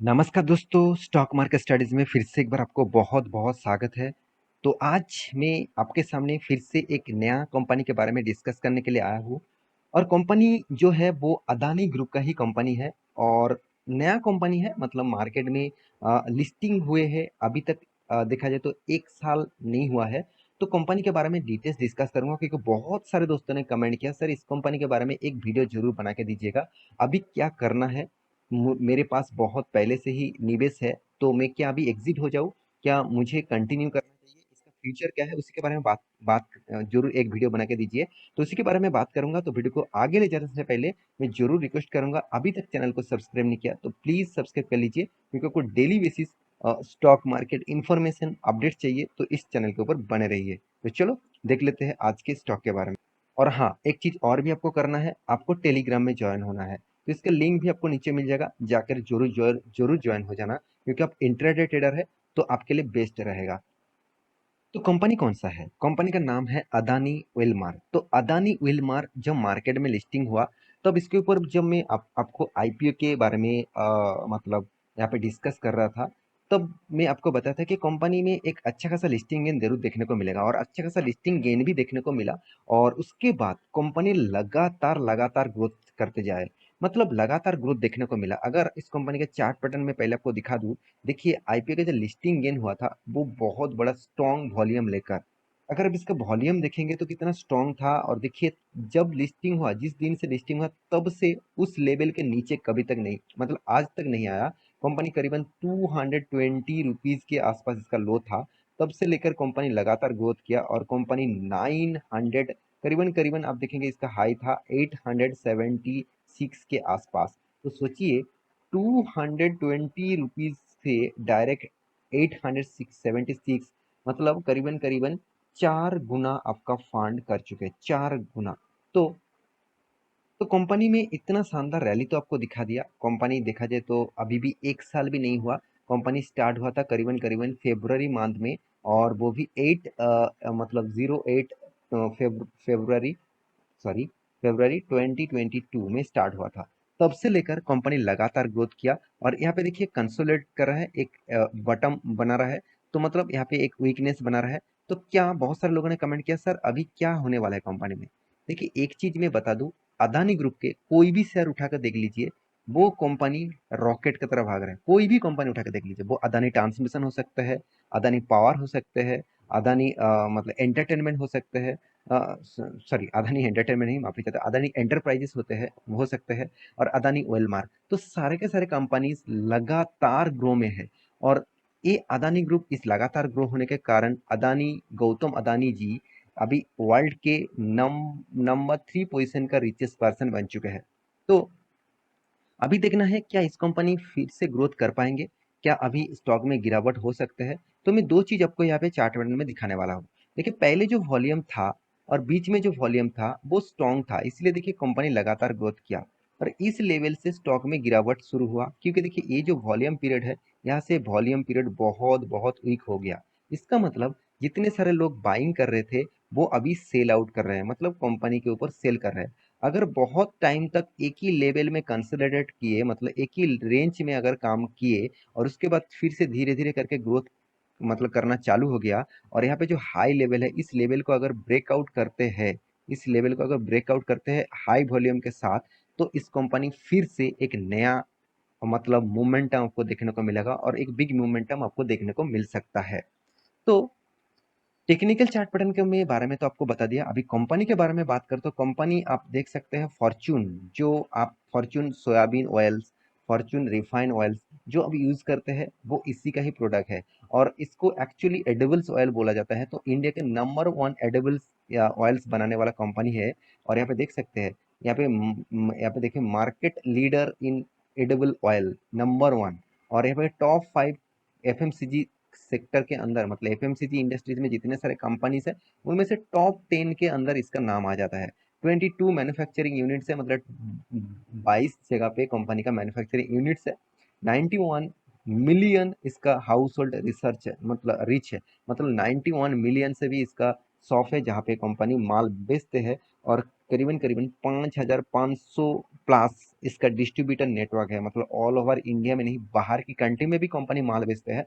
नमस्कार दोस्तों, stock market studies में फिर से एक बार आपको बहुत-बहुत स्वागत है। तो आज मैं आपके सामने फिर से एक नया कंपनी के बारे में डिस्कस करने के लिए आया हूँ और कंपनी जो है वो अदानी ग्रुप का ही कंपनी है और नया कंपनी है मतलब मार्केट में लिस्टिंग हुए है अभी तक देखा जाए तो 1 साल नहीं हुआ है। तो कंपनी के बारे में डिटेल्स डिस्कस करूँगा क्योंकि बहुत सारे दोस्तों ने कमेंट किया, सर इस कंपनी के बारे में एक वीडियो ज़रूर बना के दीजिएगा। अभी क्या करना है? मेरे पास बहुत पहले से ही निवेश है, तो मैं क्या अभी एग्जिट हो जाऊँ? क्या मुझे कंटिन्यू करना चाहिए? इसका फ्यूचर क्या है? उसी के बारे में बात बात ज़रूर एक वीडियो बना के दीजिए। तो उसी के बारे में बात करूँगा, तो वीडियो को आगे ले जाने से पहले मैं ज़रूर रिक्वेस्ट करूँगा, अभी तक चैनल को सब्सक्राइब नहीं किया तो प्लीज़ सब्सक्राइब कर लीजिए क्योंकि आपको daily basis stock market information update चाहिए तो इस चैनल के ऊपर बने रहिए। तो चलो देख लेते हैं आज के स्टॉक के बारे में। और हाँ, एक चीज़ और भी आपको करना है, आपको टेलीग्राम में जॉइन होना है। तो इसका लिंक भी आपको नीचे मिल जाएगा, जाकर जरूर ज्वाइन हो जाना क्योंकि आप इंट्राडे ट्रेडर है तो आपके लिए बेस्ट रहेगा। तो कंपनी कौन सा है? कंपनी का नाम है अदानी विलमार। तो अदानी विलमार जब मार्केट में लिस्टिंग हुआ तब इसके ऊपर जब मैं आपको आईपीओ के बारे में मतलब यहाँ पे डिस्कस कर रहा था, तब मैं आपको बताया था कि कंपनी में एक अच्छा खासा लिस्टिंग गेन जरूर देखने को मिलेगा और अच्छा खासा लिस्टिंग गेन भी देखने को मिला। और उसके बाद कंपनी लगातार लगातार ग्रोथ करते जाए, मतलब लगातार ग्रोथ देखने को मिला। अगर इस कंपनी के चार्ट पैटर्न में पहले आपको दिखा दूं, देखिए आईपीओ का जो लिस्टिंग गेन हुआ था वो बहुत बड़ा स्ट्रॉन्ग वॉल्यूम लेकर, अगर आप इसका वॉल्यूम देखेंगे तो कितना स्ट्रॉन्ग था। और देखिए जब लिस्टिंग हुआ, जिस दिन से लिस्टिंग हुआ तब से उस लेवल के नीचे कभी तक नहीं, मतलब आज तक नहीं आया। कंपनी करीबन 220 रुपीज के आसपास इसका लो था, तब से लेकर कंपनी लगातार ग्रोथ किया और कंपनी 900 करीबन करीबन आप देखेंगे इसका हाई था 876 के आसपास। तो सोचिए 220 रुपीज से डायरेक्ट 876 मतलब करीबन करीबन 4 गुना आपका फंड कर चुके हैं, 4 गुना। तो तो कंपनी में इतना शानदार रैली तो आपको दिखा दिया। कंपनी देखा जाए तो अभी भी 1 साल भी नहीं हुआ। कंपनी स्टार्ट हुआ था करीबन करीबन फेब्रुवरी मंथ में और वो भी 08 फेब्रुवरी, सॉरी फरवरी 2022 में स्टार्ट हुआ था। तब से लेकर कंपनी लगातार ग्रोथ किया और यहाँ पे देखिए कंसोलिडेट कर रहा है, एक बटम बना रहा है। तो मतलब यहाँ पे एक वीकनेस बना रहा है। तो क्या बहुत सारे लोगों ने कमेंट किया, सर अभी क्या होने वाला है कंपनी में? देखिए एक चीज मैं बता दूं, अदानी ग्रुप के कोई भी शेयर उठाकर देख लीजिए, वो कंपनी रॉकेट की तरह भाग रहा है। कोई भी कंपनी उठा के देख लीजिए, वो अदानी ट्रांसमिशन हो सकता है, अदानी पावर हो सकते हैं, अदानी मतलब एंटरटेनमेंट हो सकते हैं, सॉरी अदानी एंटरटेनमेंट नहीं, माफी चाहता, अदानी एंटरप्राइजेस होते हैं, हो सकते हैं, और अदानी ऑयल मार्क। तो सारे के सारे कंपनीज लगातार ग्रो में है। और ये अदानी ग्रुप इस लगातार ग्रो होने के कारण अदानी, गौतम अदानी जी अभी वर्ल्ड के नंबर 3 पोजीशन का रिचेस्ट पर्सन बन चुके हैं। तो अभी देखना है क्या इस कंपनी फिर से ग्रोथ कर पाएंगे, क्या अभी स्टॉक में गिरावट हो सकते हैं। तो मैं दो चीज आपको यहाँ पे चार्ट पैटर्न में दिखाने वाला हूँ। देखिए पहले जो वॉल्यूम था और बीच में जो वॉल्यूम था वो स्ट्रॉन्ग था, इसलिए देखिए कंपनी लगातार ग्रोथ किया। और इस लेवल से स्टॉक में गिरावट शुरू हुआ क्योंकि देखिए ये जो वॉल्यूम पीरियड है, यहाँ से वॉल्यूम पीरियड बहुत बहुत वीक हो गया। इसका मतलब जितने सारे लोग बाइंग कर रहे थे वो अभी सेल आउट कर रहे हैं, मतलब कंपनी के ऊपर सेल कर रहे हैं। अगर बहुत टाइम तक एक ही लेवल में कंसोलिडेट किए, मतलब एक ही रेंज में अगर काम किए और उसके बाद फिर से धीरे धीरे करके ग्रोथ मतलब करना चालू हो गया, और यहाँ पे जो हाई लेवल है इस लेवल को अगर ब्रेकआउट करते हैं, इस लेवल को अगर ब्रेकआउट करते हैं हाई वॉल्यूम के साथ, तो इस कंपनी फिर से एक नया मतलब मोमेंटम आपको देखने को मिलेगा और एक बिग मोमेंटम आपको देखने को मिल सकता है। तो टेक्निकल चार्ट पैटर्न के में बारे में तो आपको बता दिया। अभी कंपनी के बारे में बात करें तो कंपनी आप देख सकते हैं फॉर्चून, जो आप Fortune soybean oils, Fortune refine oils जो अब यूज करते हैं वो इसी का ही प्रोडक्ट है। और इसको एक्चुअली एडिबल्स ऑयल बोला जाता है। तो इंडिया के नंबर 1 एडिबल्स या ऑयल्स बनाने वाला कंपनी है। और यहाँ पे देख सकते हैं, यहाँ पे देखिए market leader in edible oil number 1। और यहाँ पे टॉप 5 एफएमसीजी सेक्टर के अंदर, मतलब एफएमसीजी इंडस्ट्रीज में जितने सारे कंपनीज है उनमें से टॉप 10 के अंदर इसका नाम आ जाता है। 22 मैन्युफैक्चरिंग यूनिट्स है, मतलब 22 जगह पे कंपनी का मैन्युफैक्चरिंग यूनिट्स है। 91 मिलियन इसका हाउस होल्ड रिसर्च है, मतलब रिच है, मतलब 91 मिलियन से भी इसका शॉप है जहाँ पे कंपनी माल बेचते हैं। और करीबन करीबन 5,500 प्लस इसका डिस्ट्रीब्यूटर नेटवर्क है, मतलब ऑल ओवर इंडिया में नहीं, बाहर की कंट्री में भी कंपनी माल बेचते हैं।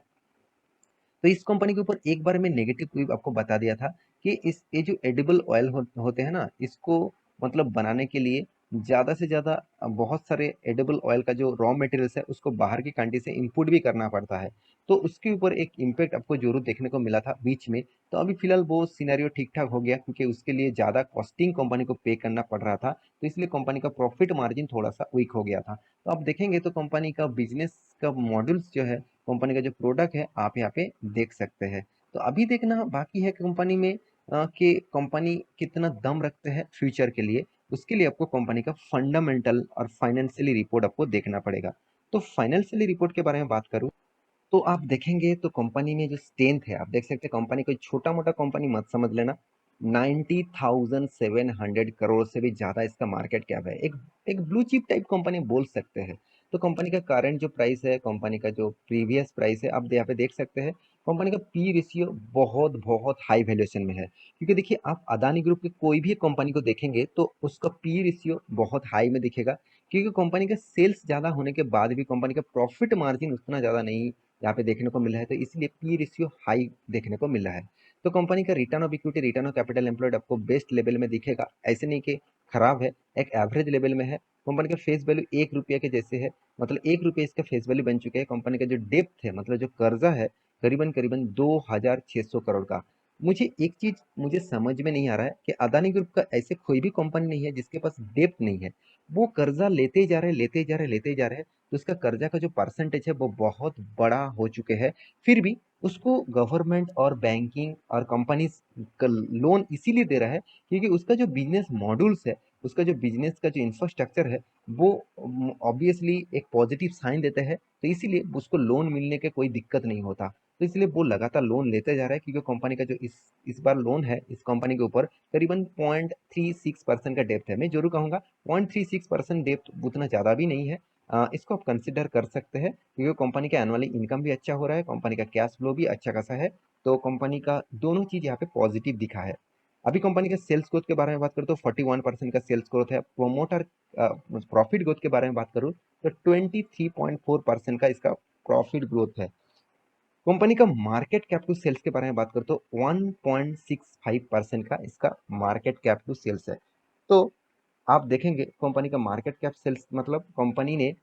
तो इस कंपनी के ऊपर एक बार मैं नेगेटिव रिव्यू आपको बता दिया था कि इस ये जो एडिबल ऑयल होते हैं ना, इसको मतलब बनाने के लिए ज़्यादा से ज़्यादा बहुत सारे एडिबल ऑयल का जो रॉ मटेरियल्स है उसको बाहर की कंट्री से इंपोर्ट भी करना पड़ता है। तो उसके ऊपर एक इम्पैक्ट आपको जरूर देखने को मिला था बीच में। तो अभी फिलहाल वो सिनेरियो ठीक ठाक हो गया, क्योंकि उसके लिए ज़्यादा कॉस्टिंग कंपनी को पे करना पड़ रहा था, तो इसलिए कंपनी का प्रॉफिट मार्जिन थोड़ा सा वीक हो गया था। तो आप देखेंगे तो कंपनी का बिजनेस का मॉड्यूल्स जो है, कंपनी का जो प्रोडक्ट है, आप यहाँ पे देख सकते हैं। तो अभी देखना बाकी है कंपनी में कि कंपनी कितना दम रखते हैं फ्यूचर के लिए। उसके लिए आपको कंपनी का फंडामेंटल और फाइनेंशियली रिपोर्ट आपको देखना पड़ेगा। तो फाइनेंशियली रिपोर्ट के बारे में बात करूँ तो आप देखेंगे तो कंपनी में जो स्ट्रेंथ है, आप देख सकते हैं कंपनी कोई छोटा मोटा कंपनी मत समझ लेना। 90,700 करोड़ से भी ज्यादा इसका मार्केट कैप है। एक एक ब्लू चिप टाइप कंपनी बोल सकते हैं। तो कंपनी का करंट जो प्राइस है, कंपनी का जो प्रीवियस प्राइस है, आप यहाँ पे देख सकते हैं। कंपनी का पी रेशियो बहुत बहुत हाई वैल्यूएशन में है, क्योंकि देखिए आप अदानी ग्रुप की कोई भी कंपनी को देखेंगे तो उसका पी रेशियो बहुत हाई में दिखेगा, क्योंकि कंपनी का सेल्स ज्यादा होने के बाद भी कंपनी का प्रॉफिट मार्जिन उतना ज्यादा नहीं यहाँ पे देखने को मिल रहा है। तो इसलिए पी रेशियो हाई देखने को मिल रहा है। तो कंपनी का return of equity, return of capital employed आपको बेस्ट लेवल में दिखेगा, ऐसे नहीं कि खराब है, एक एवरेज लेवल में है। कंपनी का फेस वैल्यू 1 रुपये के जैसे है, मतलब 1 रुपये इसका फेस वैल्यू बन चुके हैं। कंपनी का जो डेप्थ है, मतलब जो कर्जा है, करीबन करीबन 2,600 करोड़ का। मुझे एक चीज मुझे समझ में नहीं आ रहा है कि अदानी ग्रुप का ऐसे कोई भी कंपनी नहीं है जिसके पास डेप्थ नहीं है। वो कर्जा लेते ही जा रहे हैं, लेते ही जा रहे हैं, लेते ही जा रहे हैं। तो उसका कर्जा का जो परसेंटेज है वो बहुत बड़ा हो चुके हैं। फिर भी उसको गवर्नमेंट और बैंकिंग और कंपनी लोन इसीलिए दे रहा है क्योंकि उसका जो बिजनेस मॉड्यूल्स है, उसका जो बिजनेस का जो इंफ्रास्ट्रक्चर है, वो ऑब्वियसली एक पॉजिटिव साइन देते हैं। तो इसीलिए उसको लोन मिलने के कोई दिक्कत नहीं होता। तो इसलिए वो लगातार लोन लेते जा रहा है, क्योंकि कंपनी का जो इस बार लोन है इस कंपनी के ऊपर करीबन 0.36% का डेप्थ है। मैं जरूर कहूंगा 0.36% डेप्थ उतना ज़्यादा भी नहीं है। इसको आप कंसिडर कर सकते हैं, क्योंकि कंपनी का एनुअली इनकम भी अच्छा हो रहा है, कंपनी का कैश फ्लो भी अच्छा खासा है। तो कंपनी का दोनों चीज़ यहाँ पे पॉजिटिव दिखा है। अभी कंपनी के सेल्स ग्रोथ के बारे में बात करूँ तो 41% का सेल्स ग्रोथ है। प्रोमोटर प्रॉफिट ग्रोथ के बारे में बात करूँ तो 23.4% का इसका प्रॉफिट ग्रोथ है। कंपनी का मार्केट कैप टू सेल्स के बारे में बात करूँ तो 1.65% का इसका मार्केट कैप टू सेल्स है। तो आप देखेंगे कंपनी का मार्केट कैप सेल्स, मतलब कंपनी ने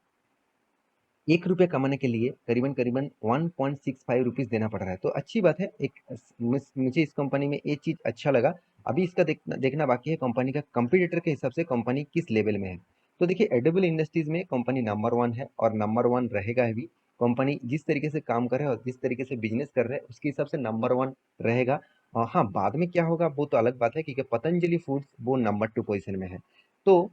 1 रुपये कमाने के लिए करीबन करीबन 1.65 रुपीज देना पड़ रहा है। तो अच्छी बात है। एक मुझे इस कंपनी में ये चीज अच्छा लगा। अभी इसका देखना बाकी है कंपनी का कंपटीटर के हिसाब से कंपनी किस लेवल में है। तो देखिए एडेबल इंडस्ट्रीज में कंपनी नंबर 1 है और नंबर 1 रहेगा भी। कंपनी जिस तरीके से काम कर रहा है और जिस तरीके से बिजनेस कर रहा है उसके हिसाब से नंबर 1 रहेगा। हाँ, बाद में क्या होगा वो तो अलग बात है, क्योंकि पतंजलि फूड्स वो नंबर 2 पोजीशन में है। तो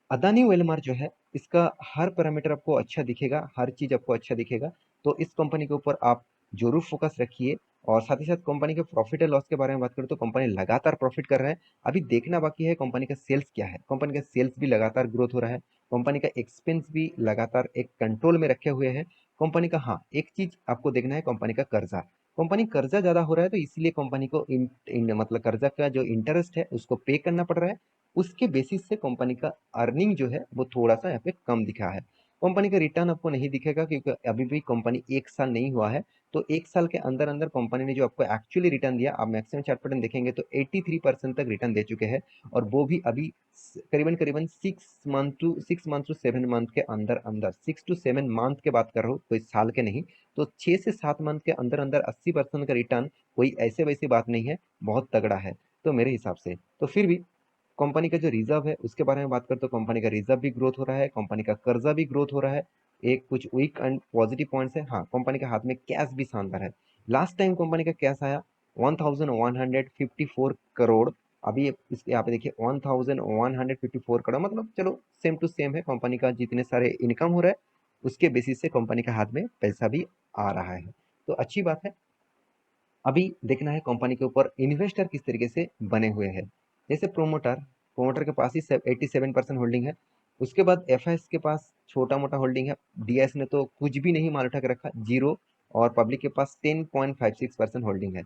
अदानी वेलमार जो है इसका हर पैरामीटर आपको अच्छा दिखेगा, हर चीज आपको अच्छा दिखेगा। तो इस कंपनी के ऊपर आप जरूर फोकस रखिए। और साथ ही साथ कंपनी के प्रॉफिट एंड लॉस के बारे में बात करें तो कंपनी लगातार प्रॉफिट कर रहा है। अभी देखना बाकी है कंपनी का सेल्स क्या है। कंपनी का सेल्स भी लगातार ग्रोथ हो रहा है। कंपनी का एक्सपेंस भी लगातार एक कंट्रोल में रखे हुए हैं कंपनी का। हाँ, एक चीज आपको देखना है कंपनी का कर्जा। कंपनी कर्जा ज्यादा हो रहा है, तो इसलिए कंपनी को मतलब कर्जा का जो इंटरेस्ट है उसको पे करना पड़ रहा है। उसके बेसिस से कंपनी का अर्निंग जो है वो थोड़ा सा यहाँ पे कम दिखा है। कंपनी का रिटर्न आपको नहीं दिखेगा क्योंकि अभी भी कंपनी 1 साल नहीं हुआ है। तो 1 साल के अंदर अंदर कंपनी ने जो आपको एक्चुअली रिटर्न दिया, आप मैक्सिमम चार्ट पैटर्न देखेंगे तो 83% तक रिटर्न दे चुके हैं। और वो भी अभी करीबन करीबन 6 मंथ टू 7 मंथ के अंदर अंदर, 6 to 7 मंथ के बात कर रहा हूँ, कोई साल के नहीं। तो 6 से 7 मंथ के अंदर अंदर 80% का रिटर्न कोई ऐसे वैसी बात नहीं है, बहुत तगड़ा है। तो मेरे हिसाब से तो फिर भी कंपनी का जो रिजर्व है उसके बारे में बात करते तो कंपनी का रिजर्व भी ग्रोथ हो रहा है, कंपनी का कर्जा भी ग्रोथ हो रहा है। एक कुछ वीक एंड पॉजिटिव पॉइंट्स है। हाँ, कंपनी के हाथ में कैश भी शानदार है। लास्ट टाइम कंपनी का कैश आया 1154 करोड़। अभी इस यहाँ पे देखिए 1154 करोड़, मतलब चलो सेम टू सेम है। कंपनी का जितने सारे इनकम हो रहा है उसके बेसिस से कंपनी के हाथ में पैसा भी आ रहा है। तो अच्छी बात है। अभी देखना है कंपनी के ऊपर इन्वेस्टर किस तरीके से बने हुए हैं। जैसे प्रोमोटर, प्रोमोटर के पास ही 87% होल्डिंग है। उसके बाद एफआईएस के पास छोटा मोटा होल्डिंग है। डीएस ने तो कुछ भी नहीं माल उठा के रखा, जीरो। और पब्लिक के पास 10.56% होल्डिंग है।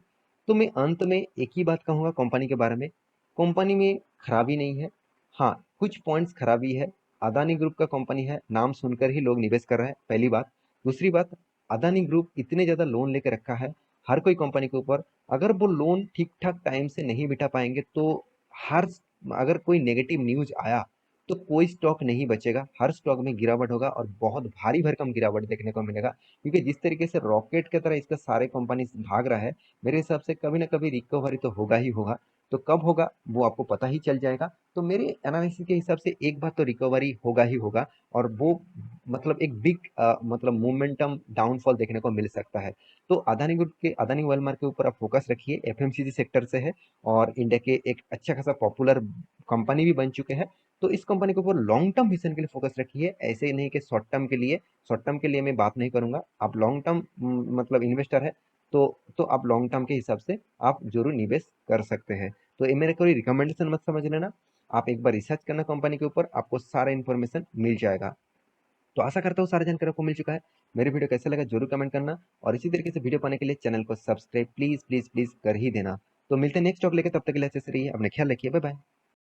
तो मैं अंत में एक ही बात कहूंगा कंपनी के बारे में, कंपनी में खराबी नहीं है। हाँ, कुछ पॉइंट्स खराबी है। अदानी ग्रुप का कंपनी है, नाम सुनकर ही लोग निवेश कर रहे हैं, पहली बात। दूसरी बात, अदानी ग्रुप इतने ज़्यादा लोन लेके रखा है हर कोई कंपनी के ऊपर, अगर वो लोन ठीक-ठाक टाइम से नहीं बिठा पाएँगे तो हर अगर कोई नेगेटिव न्यूज़ आया, तो कोई स्टॉक नहीं बचेगा, हर स्टॉक में गिरावट होगा और बहुत भारी भरकम गिरावट देखने को मिलेगा। क्योंकि जिस तरीके से रॉकेट की तरह इसका सारे कंपनी भाग रहा है, मेरे हिसाब से कभी ना कभी रिकवरी तो होगा ही होगा। तो कब होगा वो आपको पता ही चल जाएगा। तो मेरे एनालिसिस के हिसाब से एक बार तो रिकवरी होगा ही होगा, और वो मतलब एक बिग मतलब मोमेंटम डाउनफॉल देखने को मिल सकता है। तो अदानी ग्रुप के, अदानी वर्ल्ड के ऊपर आप फोकस रखिए, एफएमसीजी सेक्टर से है और इंडिया के एक अच्छा खासा पॉपुलर कंपनी भी बन चुके हैं। तो इस कंपनी के ऊपर लॉन्ग टर्म विजन के लिए फोकस रखिए, ऐसे ही नहीं कि शॉर्ट टर्म के लिए मैं बात नहीं करूंगा। आप लॉन्ग टर्म मतलब इन्वेस्टर है, तो आप लॉन्ग टर्म के हिसाब से आप जरूर निवेश कर सकते हैं। तो ये मेरे कोई रिकमेंडेशन मत समझ लेना, आप एक बार रिसर्च करना कंपनी के ऊपर, आपको सारा इन्फॉर्मेशन मिल जाएगा। तो आशा करता हूँ सारा जानकारी आपको मिल चुका है। मेरे वीडियो कैसा लगा जरूर कमेंट करना, और इसी तरीके से वीडियो पाने के लिए चैनल को सब्सक्राइब प्लीज प्लीज प्लीज कर ही देना। तो मिलते हैं नेक्स्ट टॉपिक लेके, तब तक के लिए अच्छे से रहिए, अपने ख्याल रखिए, बाय बाय।